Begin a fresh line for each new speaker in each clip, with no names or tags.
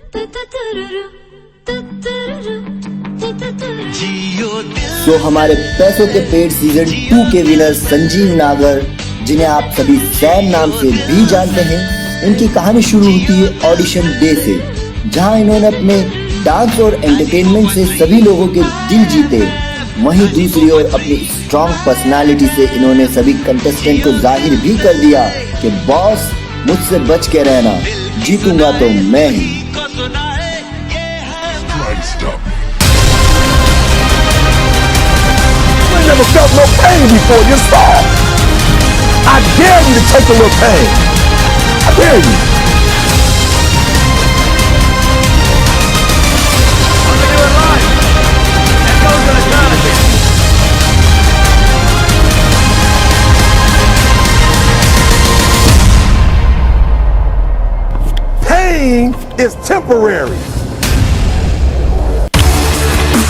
तो हमारे पैसों के पेड़ सीजन 2 के विनर संजीव नागर, जिन्हें आप सभी सैम नाम से भी जानते हैं, इनकी कहानी शुरू होती है ऑडिशन डे से, जहां इन्होंने अपने डांस और एंटरटेनमेंट से सभी लोगों के दिल जीते। वहीं दूसरी ओर अपनी स्ट्रॉन्ग पर्सनालिटी से इन्होंने सभी कंटेस्टेंट को जाहिर भी कर दिया कि बॉस मुझसे बच के रहना, जीतूंगा तो मैं ही।
Never felt no pain before. You're soft. I dare you to take a little pain. I dare you.
I'm gonna do it live. That goes on a count of it.
Pain is temporary.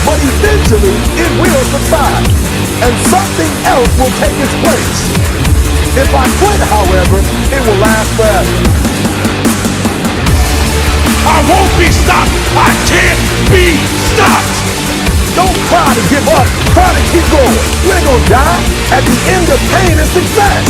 But eventually it will subside, and something else will take its place. If I quit, however, it will last forever. I won't be stopped. I can't be stopped. Don't try to give up. Try to keep going. You ain't gonna die. At the end of pain is success.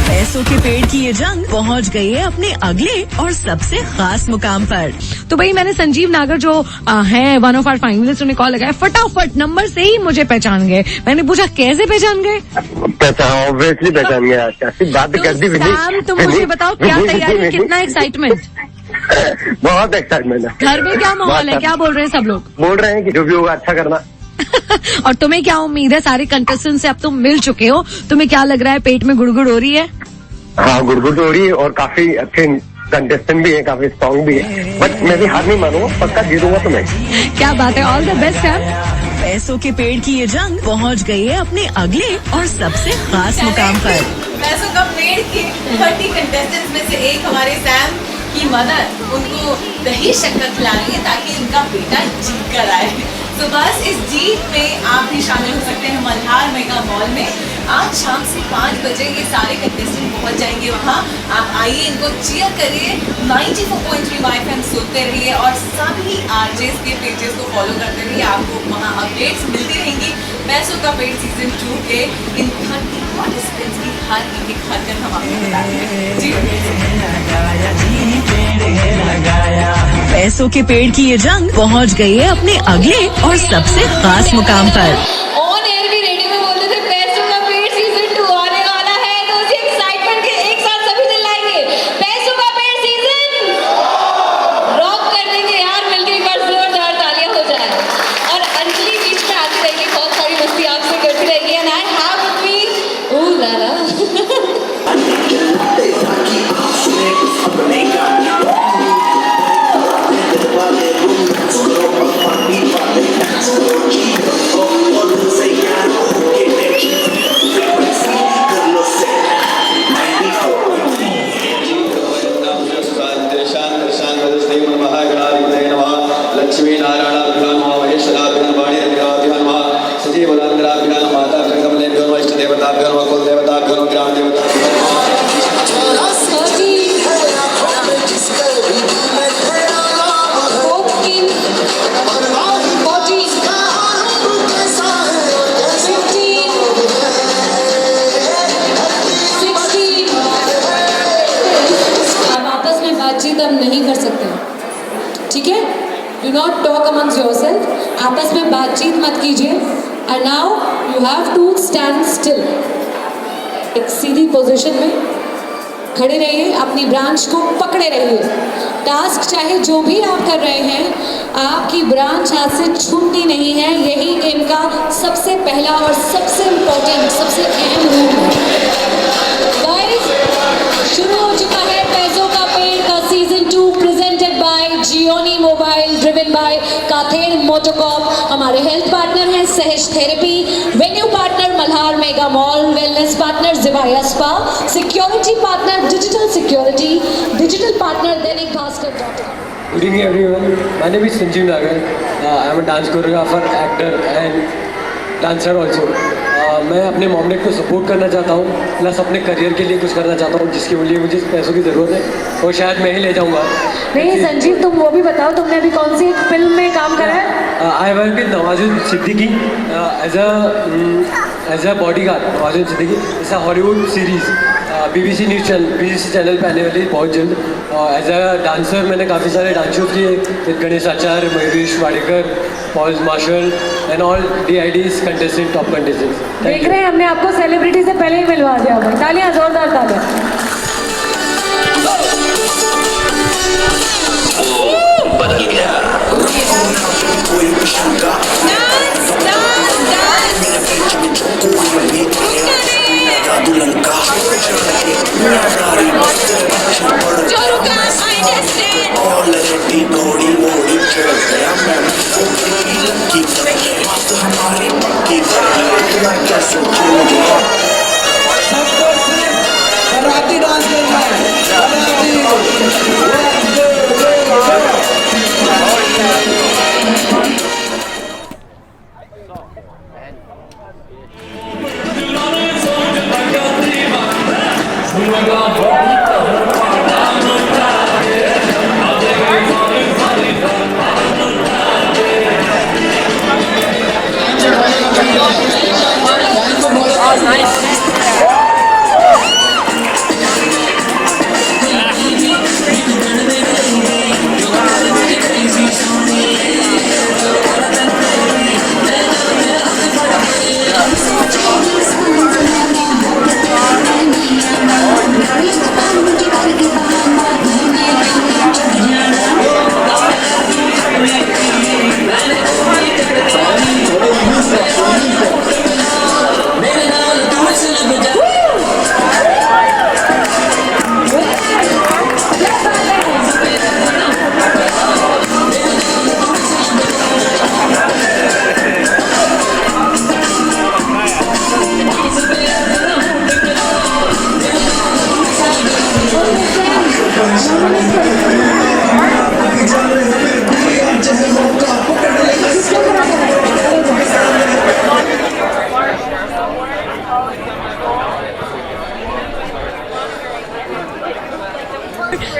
पैसों के पेड़ की ये जंग पहुंच गई है अपने अगले और सबसे खास मुकाम पर।
तो भाई मैंने संजीव नागर जो हैं वन ऑफ आवर फाइनलिस्ट, उन्हें कॉल लगाया, फटाफट नंबर से ही मुझे पहचान गए। मैंने पूछा कैसे पहचान गए?
ऑब्वियसली पहचान गया, बात
तो
कर दी।
सैम, तुम मुझे बताओ क्या तैयारी है, कितना एक्साइटमेंट?
बहुत एक्साइटमेंट है।
घर में क्या माहौल है, क्या बोल रहे हैं सब लोग?
बोल रहे हैं कि जो भी होगा अच्छा करना।
और तुम्हें क्या उम्मीद है? सारे कंटेस्टेंट से अब तुम मिल चुके हो, तुम्हें क्या लग रहा है? पेट में गुड़गुड़ हो रही है?
हाँ, गुड़गुड़ हो रही है और काफी अच्छे कंटेस्टेंट भी है, काफी स्ट्रॉन्ग भी है, बट मैं भी हार नहीं मानूंगा, पक्का जीतूंगा तो मैं।
क्या बात है, ऑल द बेस्ट सैम।
पैसों के पेड़ की ये जंग पहुंच गई है अपने अगले और सबसे खास मुकाम पर।
पैसों का पेड़ के 30 कंटेस्टेंट्स में से एक हमारे सैम की मदर उनको दही शक्कर खिला रही है ताकि इनका बेटा जीत कर आए। तो बस इस जीत में आप भी शामिल हो सकते हैं मल्हार मेगा मॉल में। आज शाम से 5 बजे ये सारे कंटेस्टेंट पहुंच जाएंगे वहाँ। आप आइए, इनको चीयर करिए, 94.3 YFM सुनते रहिए और सभी आरजेस के पेजेस को फॉलो करते रहिए, आपको वहाँ अपडेट्स मिलती रहेंगी। पैसों का पेड़ सीजन 2 के इन 30 पार्टिसिपेंट्स की हर एक हरकत हम आपको बताएंगे। जी
पैसों के पेड़ की ये जंग पहुंच गई है अपने अगले और सबसे खास मुकाम पर।
ऑन एयर भी रेडियो में बोलते थे पैसों का पेड़ सीजन 2 आने वाला है, तो उसी एक्साइटमेंट के एक साथ सभी चिल्लाएंगे पैसों का पेड़ सीजन रॉक कर देंगे यार, मिलकर एक बार जोरदार तालियां हो जाए। और अंजलि बीच में आती रहेगी, बहुत सारी मस्ती आपसे करती रहेगी। And I have with me oh Lala
Lakshmi Narayan सजीव माता कमले इष्ट देवता कुल देवता ग्राम देवता।
बातचीत अब नहीं कर सकते, ठीक है? Do not talk amongst yourself, आपस में बातचीत मत कीजिए। And now you have to stand still, एक सीधी पोजीशन में खड़े रहिए, अपनी ब्रांच को पकड़े रहिए। टास्क चाहे जो भी आप कर रहे हैं, आपकी ब्रांच हाथ से छूटनी नहीं है, यही इनका सबसे पहला और सबसे इम्पोर्टेंट, सबसे अहम रूल है। गाइस, शुरू हो चुका है पैसों का पेड़ का season 2 presented by Gionee mobile, driven by काथेर मोटोकॉप। हमारे हेल्थ पार्टनर हैं Sahaj therapy, venue partner Malhar mega mall, wellness partner Jivaya spa, security partner digital security, digital partner Dainik Bhaskar.
Good evening everyone, my name is Sanjeev Nagar. I am a dance choreographer, actor and dancer also. मैं अपने मॉमडेट को support करना चाहता हूँ, plus अपने career के लिए कुछ करना चाहता हूँ, जिसके लिए मुझे पैसों की ज़रूरत है और शायद मैं ही ले जाऊँगा।
नहीं संजीव, तुम वो भी बताओ, तुमने अभी कौन सी फिल्म में काम करा है?
I work with Nawazuddin Siddiqui as a bodyguard. Nawazuddin Siddiqui it's a Hollywood series, BBC channel पे आने वाली बहुत जल्द। एज अ डांसर मैंने काफ़ी सारे डांस शो किए with Ganesh Acharya, Mayuresh Wadekar, Paul martial and all DIDs contestant, top contestant.
देख रहे हैं, हमने आपको सेलिब्रिटी से पहले ही मिलवा दिया। तालियां, जोरदार तालियां।
बदल गया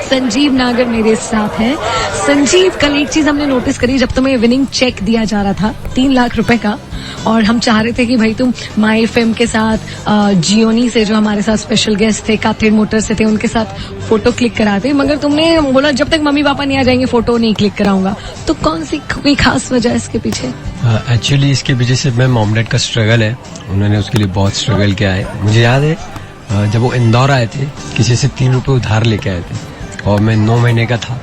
संजीव नागर मेरे साथ है। संजीव, कल एक चीज हमने नोटिस करी, जब तुम्हें विनिंग चेक दिया जा रहा था 3 लाख रुपए का, और हम चाह रहे थे कि भाई तुम माई FM के साथ जियोनी से जो हमारे साथ स्पेशल गेस्ट थे, काथिर मोटर से थे, उनके साथ फोटो क्लिक कराते, मगर तुमने बोला जब तक मम्मी पापा नहीं आ जाएंगे फोटो नहीं क्लिक कराऊंगा। तो कौन सी कोई खास वजह है इसके पीछे?
एक्चुअली इसके पीछे से मैं मॉमडेट का स्ट्रगल है, उन्होंने उसके लिए बहुत स्ट्रगल किया है। मुझे याद है जब वो इंदौर आए थे, किसी से 3 रुपए उधार लेके आए थे और मैं 9 महीने का था,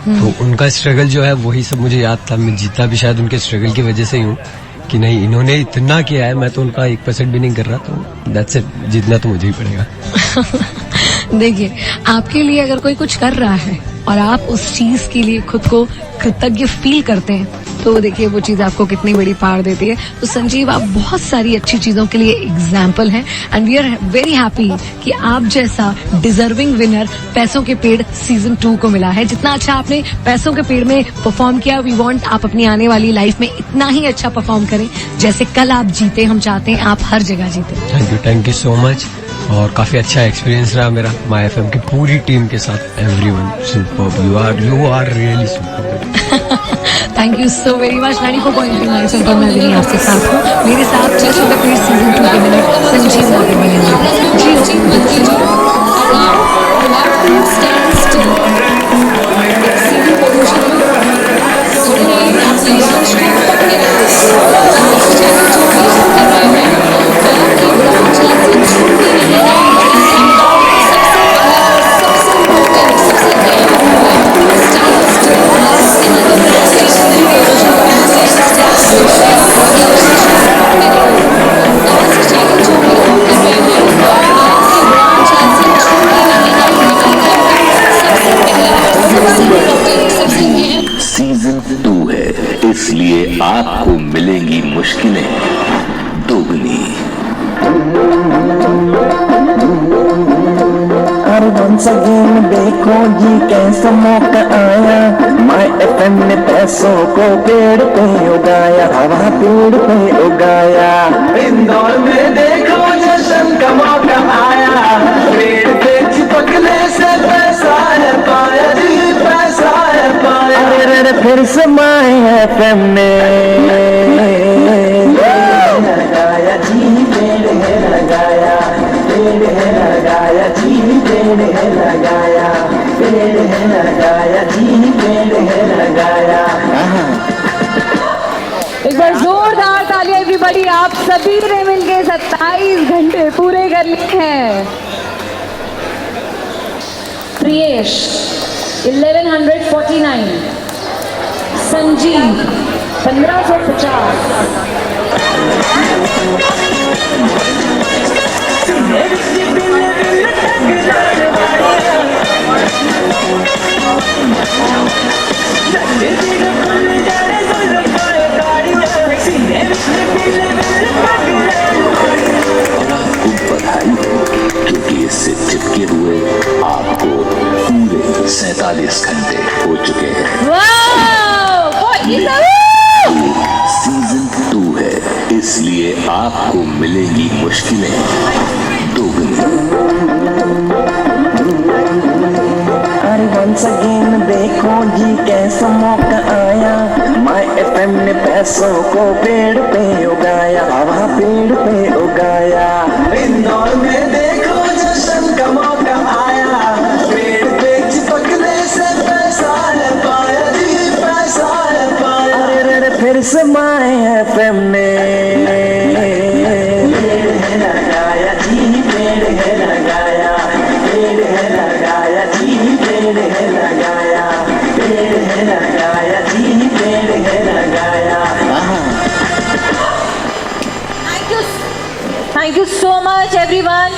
तो उनका स्ट्रगल जो है वही सब मुझे याद था। मैं जीता भी शायद उनके स्ट्रगल की वजह से ही हूँ कि नहीं, इन्होंने इतना किया है, मैं तो उनका 1% भी नहीं कर रहा, तो दैट्स इट, जीतना तो मुझे ही पड़ेगा।
देखिए, आपके लिए अगर कोई कुछ कर रहा है और आप उस चीज के लिए खुद को कृतज्ञ फील करते हैं, तो देखिए वो चीज आपको कितनी बड़ी पार देती है। तो संजीव, आप बहुत सारी अच्छी चीजों के लिए एग्जाम्पल हैं, and we are very happy कि आप जैसा डिजर्विंग विनर पैसों के पेड़ सीजन 2 को मिला है। जितना अच्छा आपने पैसों के पेड़ में परफॉर्म किया, वी वांट आप अपनी आने वाली लाइफ में इतना ही अच्छा परफॉर्म करें जैसे कल आप जीते। हम चाहते हैं आप हर जगह जीते।
Thank you so much. और काफी अच्छा एक्सपीरियंस रहा मेरा माई FM की पूरी टीम के साथ। Everyone superb, you are really superb.
Thank you so very much. 94.3 My FM पर मैं भी आपके साथ हूँ। मेरे साथ पैसों के पेड़ सीजन 2 के विनर संजीव नागर बने।
सीजन 2 है, इसलिए आपको मिलेंगी मुश्किलें दोगुनी।
और once again देखो जी कैसा मौका आया, माय एफएम ने पैसों को पेड़ पे उगाया, हवा पेड़ पे उगाया। इंदौर में देखो जश्न का मौका आया, पेड़ पे चिपकने से पैसा है पाया जी, पैसा है पाया। अरे फिर से माय एफएम ने लगाया जी, पेड़ है लगाया, पेड़ है लगाया जी, पेड़ है लगाया, पेड़ है लगाया जी, पेड़ है लगाया।
एक बार जोरदार तालियां एवरीबॉडी, आप सभी ने मिलके 27 घंटे पूरे कर लिए हैं। प्रियेश 1149, संजीव 1550,
क्योंकि इससे चिपके हुए आपको पूरे 47 घंटे हो चुके हैं। सीजन 2 है, इसलिए आपको मिलेगी मुश्किलें दोगुनी।
अरे वंस अगेन देखो जी कैसा मौका आया, माय एफएम ने पैसों को पेड़ पे उगाया, हवा पेड़ पे उगाया। इंदौर में देखो जश्न का मौका आया, पेड़ पे चिपकने से पैसा है पाया जी, पैसा है पाया। अरे फिर से माय एफएम ने पेड़ है लगाया जी, पेड़ है लगाया, पेड़ है लगाया जी, पेड़ है लगाया, पेड़ है लगाया जी, पेड़ है लगाया।
Thank you so much everyone.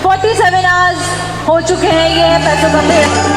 47 hours हो चुके हैं, ये है पैसों का पेड़।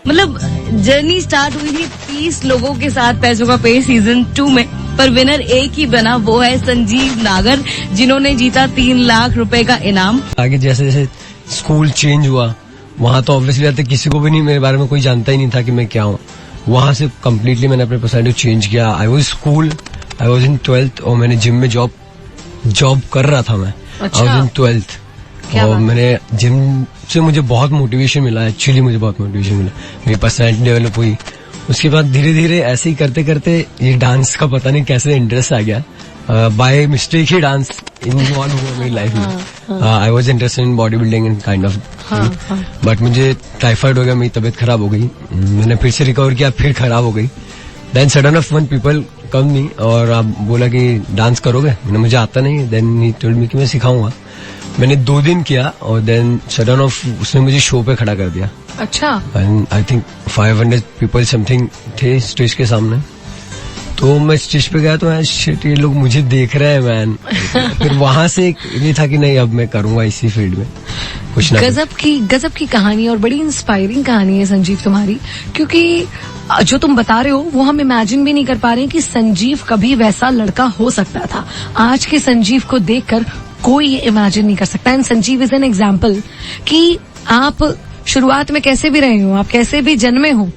मतलब जर्नी स्टार्ट हुई थी 30 लोगों के साथ पैसों का पेड़ सीजन 2 में, पर विनर एक ही बना, वो है संजीव नागर, जिन्होंने जीता 3 लाख रुपए का इनाम।
आगे जैसे जैसे स्कूल चेंज हुआ, वहाँ तो ऑब्वियसली किसी को भी नहीं, मेरे बारे में कोई जानता ही नहीं था कि मैं क्या हूँ। वहाँ से कम्प्लीटली मैंने अपने पर्सनैलिटी चेंज किया। I was school, I was in 12th और मैंने जिम में जॉब कर रहा था मैं। आई वॉज इन 12th और मैंने जिम से मुझे बहुत मोटिवेशन मिला, एक्चुअली मुझे बहुत मोटिवेशन मिला, मेरी पर्सनैलिटी डेवलप हुई। उसके बाद धीरे धीरे ऐसे ही करते करते ये डांस का पता नहीं कैसे इंटरेस्ट आ गया। By mistake he dance involve हुआ मेरी लाइफ में। I was interested in body building and kind of, but मुझे टाइफाइड हो गया, मेरी तबीयत खराब हो गई, मैंने फिर से रिकवर किया, फिर खराब हो गई। Then sudden of one people कम नहीं, और आप बोला कि डांस करोगे, मैंने मुझे आता नहीं, देन ही टोल्ड मी कि मैं सिखाऊंगा। मैंने 2 दिन किया और देन सडन ऑफ उसने मुझे शो पे खड़ा कर दिया।
अच्छा।
And I think 500 people something थे स्टेज के सामने। तो मैं स्टेज पे गया तो शिट, ये लोग मुझे देख रहे हैं मैन। फिर वहां से ये था कि नहीं, अब मैं करूंगा इसी फील्ड में कुछ ना।
गजब की कहानी और बड़ी इंस्पायरिंग कहानी है संजीव तुम्हारी, क्योंकि जो तुम बता रहे हो वो हम इमेजिन भी नहीं कर पा रहे हैं कि संजीव कभी वैसा लड़का हो सकता था। आज के संजीव को देखकर कोई ये इमेजिन नहीं कर सकता। And Sanjeev is an example कि आप शुरुआत में कैसे भी रहे हो, आप कैसे भी जन्मे हो,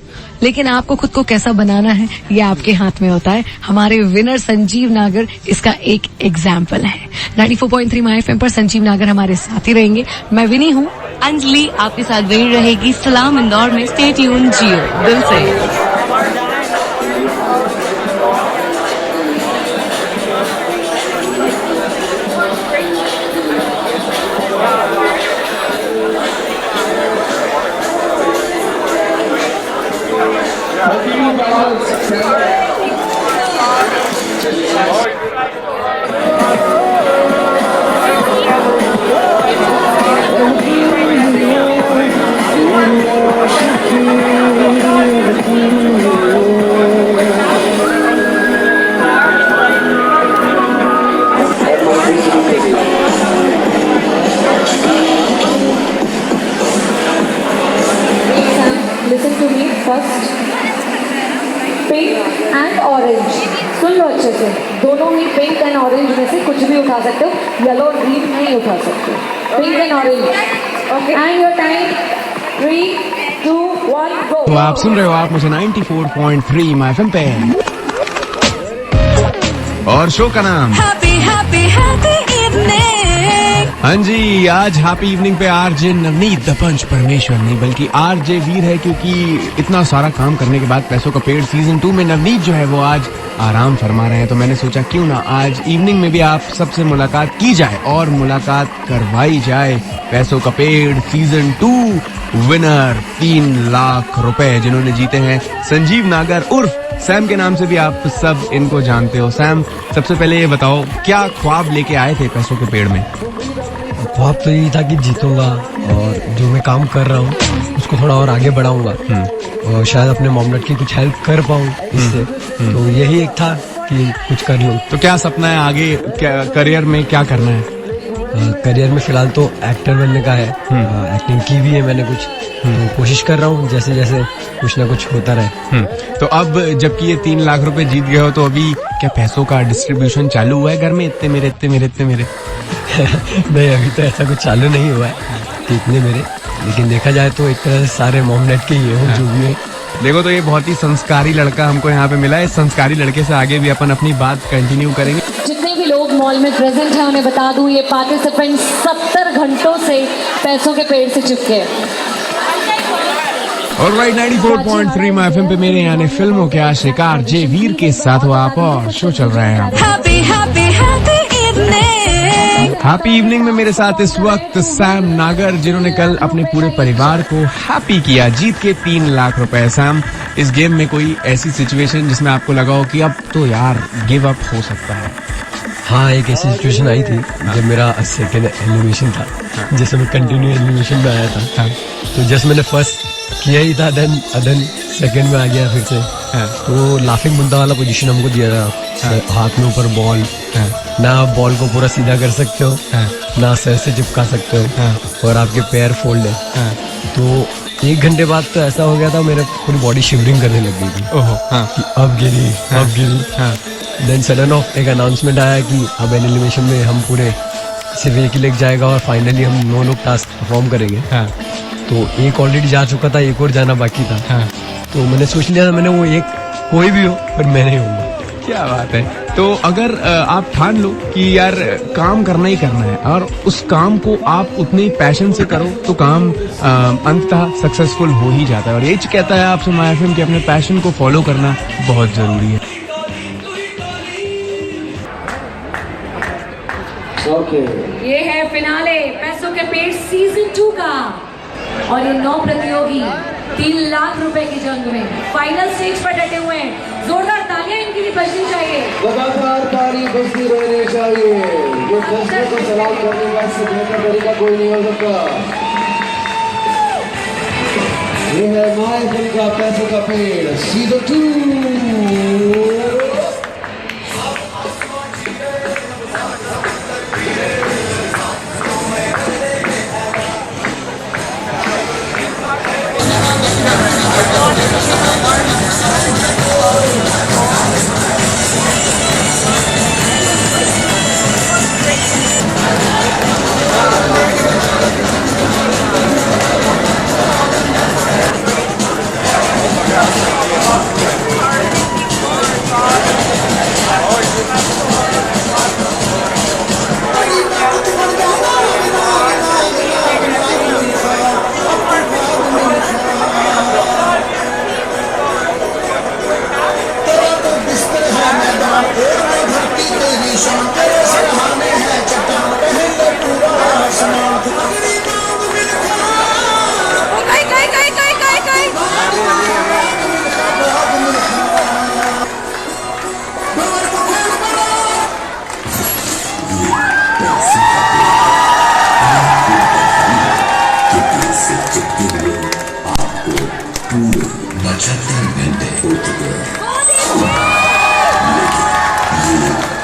लेकिन आपको खुद को कैसा बनाना है ये आपके हाथ में होता है। हमारे विनर संजीव नागर इसका एक एग्जाम्पल है। 94.3 माय एफएम पर संजीव नागर हमारे साथ ही रहेंगे। मैं विनी हूँ,
अंजलि आपके साथ वही रहेगी सलाम इंदौर में। स्टे ट्यून, जियो दिल से।
Listen to me first. Pink and orange, सुन लो अच्छे से, दोनों ही पिंक एंड ऑरेंज में से कुछ भी उठा सकते हो, येलो और ग्रीन नहीं उठा सकते। Pink and orange, okay. And your time 3, 2, 1 गो।
तो आप सुन रहे हो आप मुझे 94.3 माय एफएम पे, और शो का नाम
हैप्पी हैप्पी हैप्पी इवनिंग।
हाँ जी, आज हैप्पी इवनिंग पे आरजे नवनीत द पंच परमेश्वर नहीं बल्कि आरजे वीर है, क्योंकि इतना सारा काम करने के बाद पैसों का पेड़ सीजन 2 में नवनीत जो है वो आज आराम फरमा रहे हैं। तो मैंने सोचा क्यों ना आज इवनिंग में भी आप सबसे मुलाकात की जाए और मुलाकात करवाई जाए। पैसों का पेड़ सीजन 2 विनर 3 लाख रुपए जिन्होंने जीते हैं संजीव नागर उर्फ सैम के नाम से भी आप सब इनको जानते हो। सैम, सबसे पहले ये बताओ, क्या ख्वाब लेके आए थे पैसों के पेड़ में?
ख्वाब तो यही था कि जीतूंगा और जो मैं काम कर रहा हूँ उसको थोड़ा और आगे बढ़ाऊंगा और शायद अपने मॉम डैड की कुछ हेल्प कर पाऊँ इससे। तो यही एक था कि कुछ कर लूँ।
तो क्या सपना है आगे, क्या करियर में क्या करना है?
करियर में फिलहाल तो एक्टर बनने का है। एक्टिंग की भी है मैंने कुछ, तो कोशिश कर रहा हूँ जैसे जैसे कुछ ना कुछ होता रहे।
तो अब जबकि ये 3 लाख रुपए जीत गए हो, तो अभी क्या पैसों का डिस्ट्रीब्यूशन चालू हुआ है घर में? इतने मेरे इतने मेरे इतने मेरे
नहीं, अभी तो ऐसा कुछ चालू नहीं हुआ है कि इतने मेरे, लेकिन देखा जाए तो एक तरह से सारे मॉम डैड के ही है जो भी है।
देखो, तो ये बहुत ही संस्कारी लड़का हमको यहाँ पे मिला है। इस संस्कारी लड़के से आगे भी अपन अपनी बात कंटिन्यू करेंगे।
जितने भी लोग मॉल में प्रेजेंट हैं उन्हें बता दूं, ये पार्टिसिपेंट 70 घंटों से पैसों के पेड़ से चिपके हैं।
और राइट 94.3 माय एफएम पे मेरे यानी फिल्मों के आशिक आरजे वीर के साथ हो आप, और शो चल रहा है
happy happy happy evening.
Happy evening में मेरे साथ इस वक्त सैम नागर, जिन्होंने कल अपने पूरे परिवार को हैप्पी किया जीत के 3 लाख रुपए। सैम, इस गेम में कोई ऐसी सिचुएशन जिसमें आपको लगा हो कि अब तो यार गिव अप हो सकता है?
हाँ, एक ऐसी सिचुएशन आई थी जब मेरा सेकेंड एलिमिनेशन था, जैसे मैं कंटिन्यू एलिमिनेशन में आया था। तो जस्ट मैंने फर्स्ट किया ही था, देन सेकेंड में आ गया फिर से। तो लाफिंग बुद्धा वाला पोजीशन हमको दिया था, हाथ में ऊपर बॉल, ना आप बॉल को पूरा सीधा कर सकते हो, ना सर से चिपका सकते हो, और आपके पैर फोल्ड है। तो 1 घंटे बाद तो ऐसा हो गया था, मेरे पूरी बॉडी शिवरिंग करने लग गई थी। कि अब गिरी। देन सडन ऑफ एक अनाउंसमेंट आया कि अब एलिमिनेशन में हम पूरे सिर्फ एक ही लेग जाएगा और फाइनली हम 9 लोग टास्क परफॉर्म करेंगे। तो एक ऑलरेडी जा चुका था, एक और जाना बाकी था। तो मैंने सोच लिया था, मैंने वो एक कोई भी हो पर मैं नहीं होऊंगा।
क्या बात है। तो अगर आप ठान लो कि यार काम करना ही करना है और उस काम को आप उतने पैशन से करो, तो काम अंततः सक्सेसफुल हो ही जाता है। और ये कहता है आपसे माय एफएम कि अपने पैशन को फॉलो करना बहुत जरूरी है।
ये है फिनाले पैसों के पेड़ सीजन 2 का, और ये 9 प्रतियोगी 3 लाख रुपए की जंग में फाइनल स्टेज पर डटे हुए हैं। जोरदार तालियां इनके लिए बजनी चाहिए।
लगातार ताली बजती रहनी चाहिए। ये फैसले को सलाम करने का इससे बेहतर तरीका कोई नहीं हो सकता। ये है माय फिल्म का पैसों का पेड़ सीजन 2।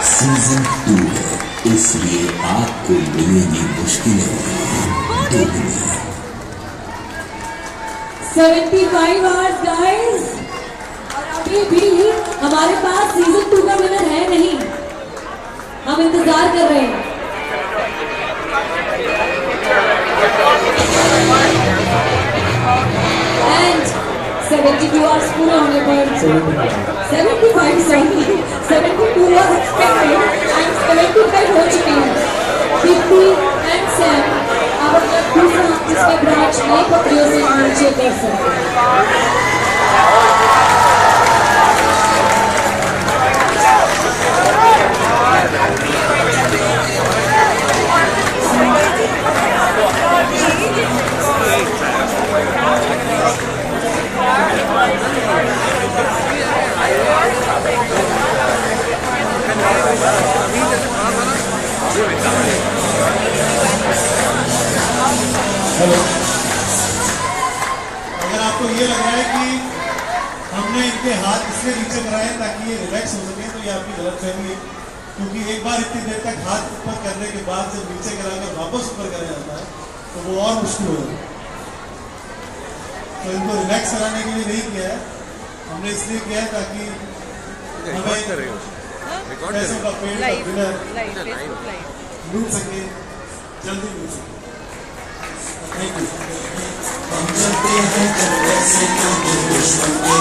सीजन 2 है, इसलिए आपको मिलेगी मुश्किलें दोगुनी।
75 आवर्स गाइस, और अभी भी हमारे पास सीजन 2 का विनर है नहीं, हम इंतजार कर रहे हैं। एंड 72 आवर्स पूरे होने पर 75 सॉरी 72 was expected and 75 हो चुके हैं। दीप्ति एंड सैम अब अपना दूसरा जिसका ब्रांच नए कपड़ों से नीचे कर सकते हैं।
हेलो, अगर आपको ये लग रहा है कि हमने इनके हाथ इसलिए नीचे कराए ताकि ये रिलैक्स हो सके, तो ये आपकी गलतफहमी है। क्योंकि एक बार इतनी देर तक हाथ ऊपर करने के बाद जब नीचे कराकर वापस ऊपर करा जाता है तो वो और मुश्किल हो जाता है। तो इनको रिलैक्स कराने के लिए नहीं किया है, हमने इसलिए किया है ताकि हमें पैसों का पेड़ का विनर मिल सके, जल्दी मिल सके। Thank you. हम चलते हैं जैसे दुश्मन के
सबसे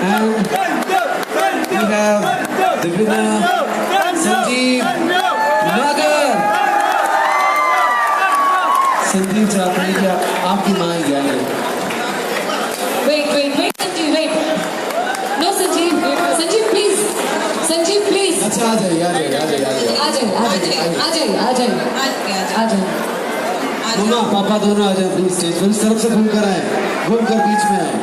And we have the winner, Sanjeev Nagar. Sanjeev चाहते हैं कि आपकी माँ ही जाए.
Wait, Sanjeev, wait. No, Sanjeev, please. Sanjeev, please.
अच्छा आ जाइए.
आ जाइए.
मम्मा पापा दोनों आ जाए प्लीज स्टेज पर. इस तरफ से घूमकर आए, घूमकर बीच में आए.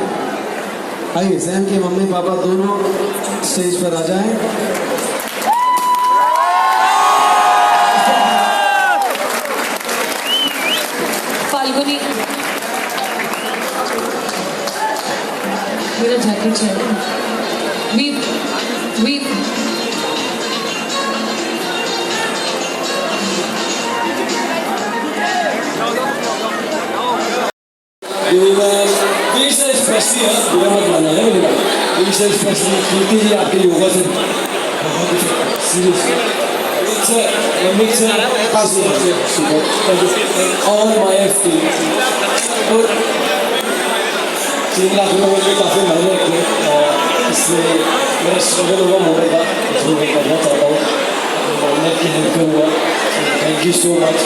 आइए सैम के मम्मी पापा दोनों स्टेज पर आ जाएं.
फाल्गुनी, मेरा जैकेट चाहिए. वीप.
कीर्ति जी आपके योगा से और माइफ की 3 लाख रुपये में काफ़ी मेहनत की और इसमें मेरा स्ट्रगल हुआ मोड़े का जो मैं करना चाहता हूँ. मेहनत की हेल्प करूँगा. Thank you so much.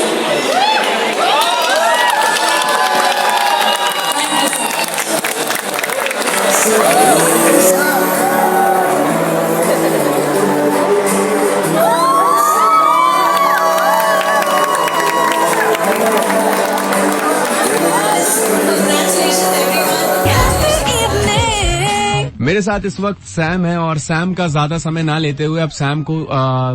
मेरे साथ इस वक्त सैम है और सैम का ज्यादा समय ना लेते हुए अब सैम को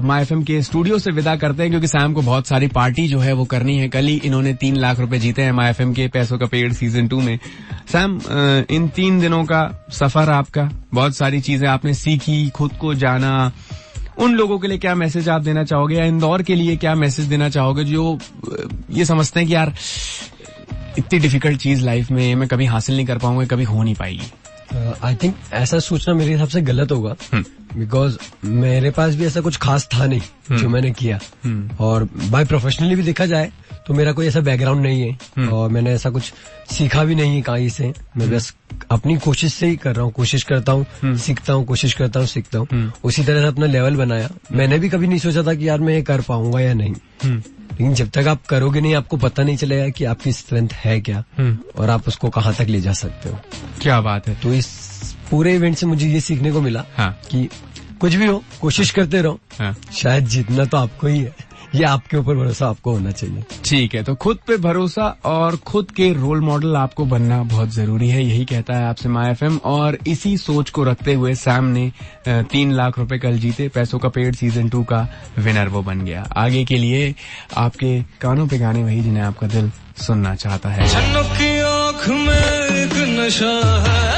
माय एफएम के स्टूडियो से विदा करते हैं क्योंकि सैम को बहुत सारी पार्टी जो है वो करनी है. कल ही इन्होंने 3 लाख रुपए जीते हैं माय एफएम के पैसों का पेड़ सीजन 2 में. सैम, इन 3 दिनों का सफर आपका, बहुत सारी चीजें आपने सीखी, खुद को जाना. उन लोगों के लिए क्या मैसेज आप देना चाहोगे या इंदौर के लिए क्या मैसेज देना चाहोगे जो ये समझते हैं कि यार इतनी डिफिकल्ट चीज लाइफ में मैं कभी हासिल नहीं कर पाऊंगा, कभी हो नहीं पाएगी?
आई थिंक ऐसा सोचना मेरे हिसाब से गलत होगा बिकॉज मेरे पास भी ऐसा कुछ खास था नहीं जो मैंने किया. और बाय प्रोफेशनली भी देखा जाए तो मेरा कोई ऐसा बैकग्राउंड नहीं है और मैंने ऐसा कुछ सीखा भी नहीं है कहीं से. मैं बस अपनी कोशिश से ही कर रहा हूँ, कोशिश करता हूँ, सीखता हूँ, कोशिश करता हूँ, सीखता हूँ. उसी तरह से अपना लेवल बनाया. मैंने भी कभी नहीं सोचा था कि यार मैं ये कर पाऊंगा या नहीं. लेकिन जब तक आप करोगे नहीं आपको पता नहीं चलेगा कि आपकी स्ट्रेंथ है क्या और आप उसको कहाँ तक ले जा सकते हो.
क्या बात है.
तो इस पूरे इवेंट से मुझे ये सीखने को मिला कि कुछ भी हो कोशिश करते रहो. शायद जीतना तो आपको ही है. ये आपके ऊपर भरोसा आपको होना चाहिए.
ठीक है, तो खुद पे भरोसा और खुद के रोल मॉडल आपको बनना बहुत जरूरी है, यही कहता है आपसे माय एफएम. और इसी सोच को रखते हुए सैम ने 3 लाख रुपए कल जीते. पैसों का पेड़ सीजन 2 का विनर वो बन गया. आगे के लिए आपके कानों पे गाने वही जिन्हें आपका दिल सुनना चाहता है.
की आँख में एक नशा है.